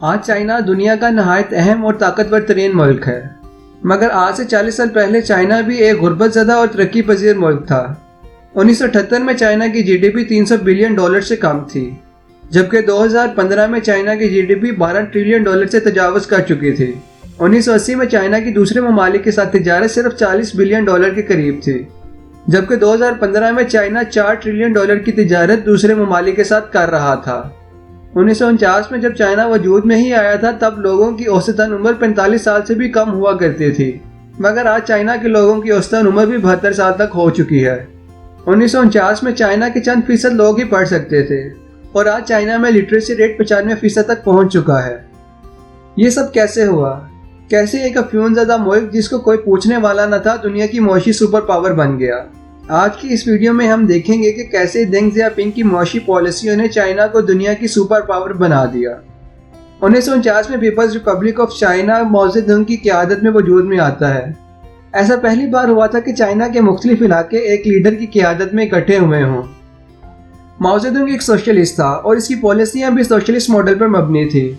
آج چائنا دنیا کا نہایت اہم اور طاقتور ترین ملک ہے، مگر آج سے 40 سال پہلے چائنا بھی ایک غربت زدہ اور ترقی پذیر ملک تھا۔ 1978 میں چائنا کی جی ڈی پی $300 بلین سے کم تھی، جبکہ 2015 میں چائنا کی جی ڈی پی $12 ٹریلین سے تجاوز کر چکی تھی۔ 1980 میں چائنا کی دوسرے ممالک کے ساتھ تجارت صرف $40 بلین کے قریب تھی، جبکہ 2015 میں چائنا $4 ٹریلین کی تجارت دوسرے ممالک کے ساتھ کر رہا تھا۔ 1949 میں جب چائنا وجود میں ہی آیا تھا تب لوگوں کی اوسطاً عمر 45 سال سے بھی کم ہوا کرتی تھی، مگر آج چائنا کے لوگوں کی اوسطاً عمر بھی 72 سال تک ہو چکی ہے۔ 1949 میں چائنا کے چند فیصد لوگ ہی پڑھ سکتے تھے، اور آج چائنا میں لٹریسی ریٹ 95% تک پہنچ چکا ہے۔ یہ سب کیسے ہوا؟ کیسے ایک افیون زدہ ملک جس کو کوئی پوچھنے والا نہ تھا دنیا کی معاشی سپر پاور بن گیا؟ آج کی اس ویڈیو میں ہم دیکھیں گے کہ کیسے دینگ زیا پنگ کی معاشی پالیسیوں نے چائنا کو دنیا کی سپر پاور بنا دیا۔ 1949 میں people's republic of China Mao Zedong کی قیادت میں وجود میں آتا ہے۔ ایسا پہلی بار ہوا تھا کہ چائنا کے مختلف علاقے ایک لیڈر کی قیادت میں اکٹھے ہوئے ہوں۔ ماؤ زیڈونگ ایک سوشلسٹ تھا اور اس کی پالیسیاں بھی سوشلسٹ ماڈل پر مبنی تھی۔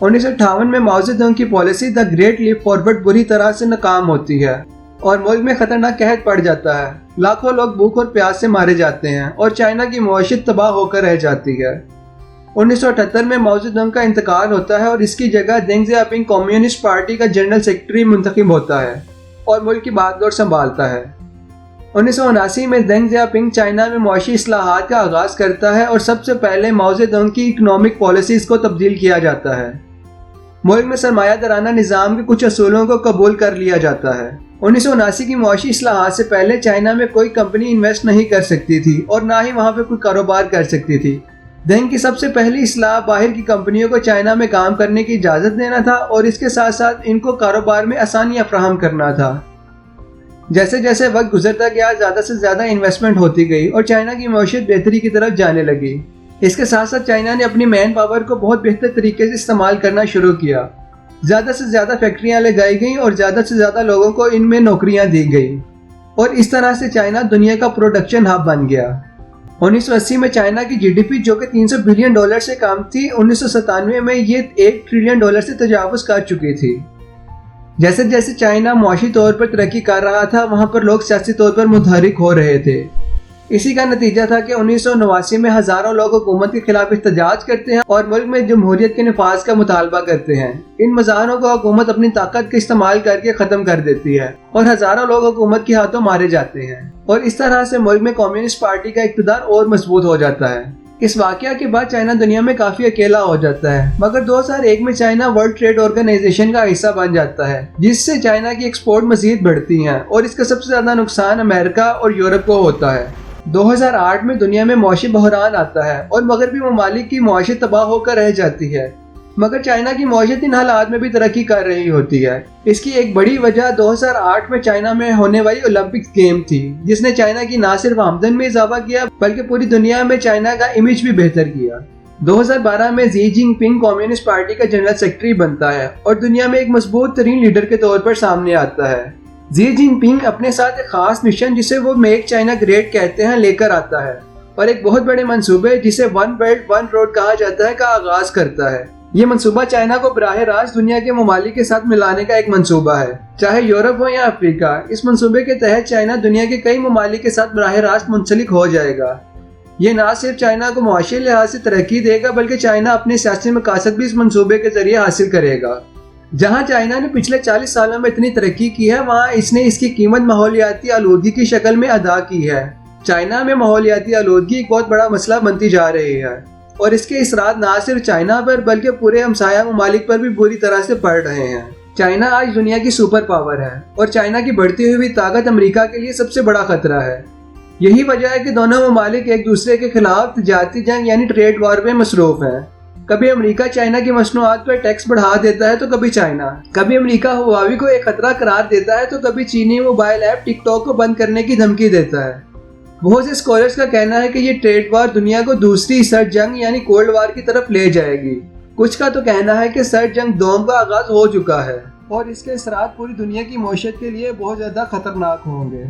1958 میں ماؤ زیڈونگ کی policy the great leap forward بری طرح سے ناکام ہوتی ہے اور ملک میں خطرناک قحط پڑ جاتا ہے۔ لاکھوں لوگ بھوک اور پیاس سے مارے جاتے ہیں اور چائنا کی معیشت تباہ ہو کر رہ جاتی ہے۔ 1978 میں ماؤ زیڈونگ کا انتقال ہوتا ہے اور اس کی جگہ دینگ زیا پنگ کمیونسٹ پارٹی کا جنرل سیکرٹری منتخب ہوتا ہے اور ملک کی باغ ڈور سنبھالتا ہے۔ 1979 میں دینگ زیا پنگ چائنا میں معاشی اصلاحات کا آغاز کرتا ہے اور سب سے پہلے ماؤ زیڈونگ کی اکنامک پالیسیز کو تبدیل کیا جاتا ہے۔ ملک میں سرمایہ دارانہ نظام کے کچھ اصولوں کو قبول کر لیا جاتا ہے۔ 1979 کی معاشی اصلاحات سے پہلے چائنا میں کوئی کمپنی انویسٹ نہیں کر سکتی تھی اور نہ ہی وہاں پہ کوئی کاروبار کر سکتی تھی۔ دینگ کی سب سے پہلی اصلاح باہر کی کمپنیوں کو چائنا میں کام کرنے کی اجازت دینا تھا اور اس کے ساتھ ساتھ ان کو کاروبار میں آسانیاں فراہم کرنا تھا۔ جیسے جیسے وقت گزرتا گیا زیادہ سے زیادہ انویسٹمنٹ ہوتی گئی اور چائنا کی معیشت بہتری کی طرف جانے لگی۔ اس کے ساتھ ساتھ چائنا نے اپنی مین پاور کو بہت بہتر طریقے سے استعمال کرنا شروع کیا۔ زیادہ سے زیادہ فیکٹریاں لگائی گئیں اور زیادہ سے زیادہ لوگوں کو ان میں نوکریاں دی گئیں اور اس طرح سے چائنا دنیا کا پروڈکشن ہب بن گیا۔ 1980 میں چائنا کی جی ڈی پی جو کہ $300 بلین سے کم تھی، 1997 میں یہ $1 ٹریلین سے تجاوز کر چکی تھی۔ جیسے جیسے چائنا معاشی طور پر ترقی کر رہا تھا وہاں پر لوگ سیاسی طور پر متحرک ہو رہے تھے۔ اسی کا نتیجہ تھا کہ 1989 میں ہزاروں لوگ حکومت کے خلاف احتجاج کرتے ہیں اور ملک میں جمہوریت کے نفاذ کا مطالبہ کرتے ہیں۔ ان مظاہروں کو حکومت اپنی طاقت کا استعمال کر کے ختم کر دیتی ہے اور ہزاروں لوگ حکومت کے ہاتھوں مارے جاتے ہیں اور اس طرح سے ملک میں کمیونسٹ پارٹی کا اقتدار اور مضبوط ہو جاتا ہے۔ اس واقعہ کے بعد چائنا دنیا میں کافی اکیلا ہو جاتا ہے، مگر 2001 میں چائنا ورلڈ ٹریڈ آرگنائزیشن کا حصہ بن جاتا ہے جس سے چائنا کی ایکسپورٹ مزید بڑھتی ہیں اور اس کا سب سے زیادہ نقصان امریکہ اور یورپ کو ہوتا ہے۔ 2008 میں دنیا میں معاشی بحران آتا ہے اور مغربی ممالک کی معیشت تباہ ہو کر رہ جاتی ہے، مگر چائنا کی معیشت ان حالات میں بھی ترقی کر رہی ہوتی ہے۔ اس کی ایک بڑی وجہ 2008 میں چائنا میں ہونے والی اولمپک گیم تھی جس نے چائنا کی نہ صرف آمدن میں اضافہ کیا بلکہ پوری دنیا میں چائنا کا امیج بھی بہتر کیا۔ 2012 میں زی جنگ پنگ کمیونسٹ پارٹی کا جنرل سیکرٹری بنتا ہے اور دنیا میں ایک مضبوط ترین لیڈر کے طور پر سامنے آتا ہے۔ زی جنگ پنگ اپنے ساتھ ایک خاص مشن جسے وہ میک چائنا گریٹ کہتے ہیں لے کر آتا ہے اور ایک بہت بڑے منصوبے جسے ون بیلٹ ون روڈ کہا جاتا ہے کا آغاز کرتا ہے۔ یہ منصوبہ چائنا کو براہ راست دنیا کے ممالک کے ساتھ ملانے کا ایک منصوبہ ہے، چاہے یورپ ہو یا افریقہ۔ اس منصوبے کے تحت چائنا دنیا کے کئی ممالک کے ساتھ براہ راست منسلک ہو جائے گا۔ یہ نہ صرف چائنا کو معاشی لحاظ سے ترقی دے گا بلکہ چائنا اپنے سیاسی مقاصد بھی اس منصوبے کے ذریعے حاصل کرے گا۔ جہاں چائنا نے پچھلے 40 سالوں میں اتنی ترقی کی ہے وہاں اس نے اس کی قیمت ماحولیاتی آلودگی کی شکل میں ادا کی ہے۔ چائنا میں ماحولیاتی آلودگی ایک بہت بڑا مسئلہ بنتی جا رہی ہے اور اس کے اثرات نہ صرف چائنا پر بلکہ پورے ہمسایہ ممالک پر بھی بری طرح سے پڑ رہے ہیں۔ چائنا آج دنیا کی سپر پاور ہے اور چائنا کی بڑھتی ہوئی طاقت امریکہ کے لیے سب سے بڑا خطرہ ہے۔ یہی وجہ ہے کہ دونوں ممالک ایک دوسرے کے خلاف تجارتی جنگ یعنی ٹریڈ وار میں مصروف ہیں۔ کبھی امریکہ چائنا کی مصنوعات پر ٹیکس بڑھا دیتا ہے تو کبھی چائنا، کبھی امریکہ ہواوی کو ایک خطرہ قرار دیتا ہے تو کبھی چینی موبائل ایپ ٹک ٹاک کو بند کرنے کی دھمکی دیتا ہے۔ بہت سے اسکالرز کا کہنا ہے کہ یہ ٹریڈ وار دنیا کو دوسری سرد جنگ یعنی کولڈ وار کی طرف لے جائے گی۔ کچھ کا تو کہنا ہے کہ سرد جنگ دوم کا آغاز ہو چکا ہے اور اس کے اثرات پوری دنیا کی معیشت کے لیے بہت زیادہ خطرناک ہوں گے۔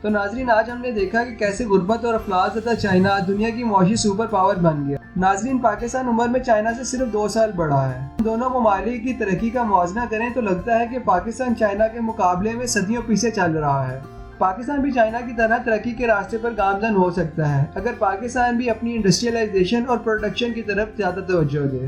تو ناظرین، آج ہم نے دیکھا کہ کیسے غربت اور افلاس زدہ چائنا دنیا کی معاشی سپر پاور بن گیا۔ ناظرین، پاکستان عمر میں چائنا سے صرف 2 سال بڑا ہے۔ دونوں ممالک کی ترقی کا موازنہ کریں تو لگتا ہے کہ پاکستان چائنا کے مقابلے میں صدیوں پیچھے چل رہا ہے۔ پاکستان بھی چائنا کی طرح ترقی کے راستے پر گامزن ہو سکتا ہے اگر پاکستان بھی اپنی انڈسٹریلائزیشن اور پروڈکشن کی طرف زیادہ توجہ دے۔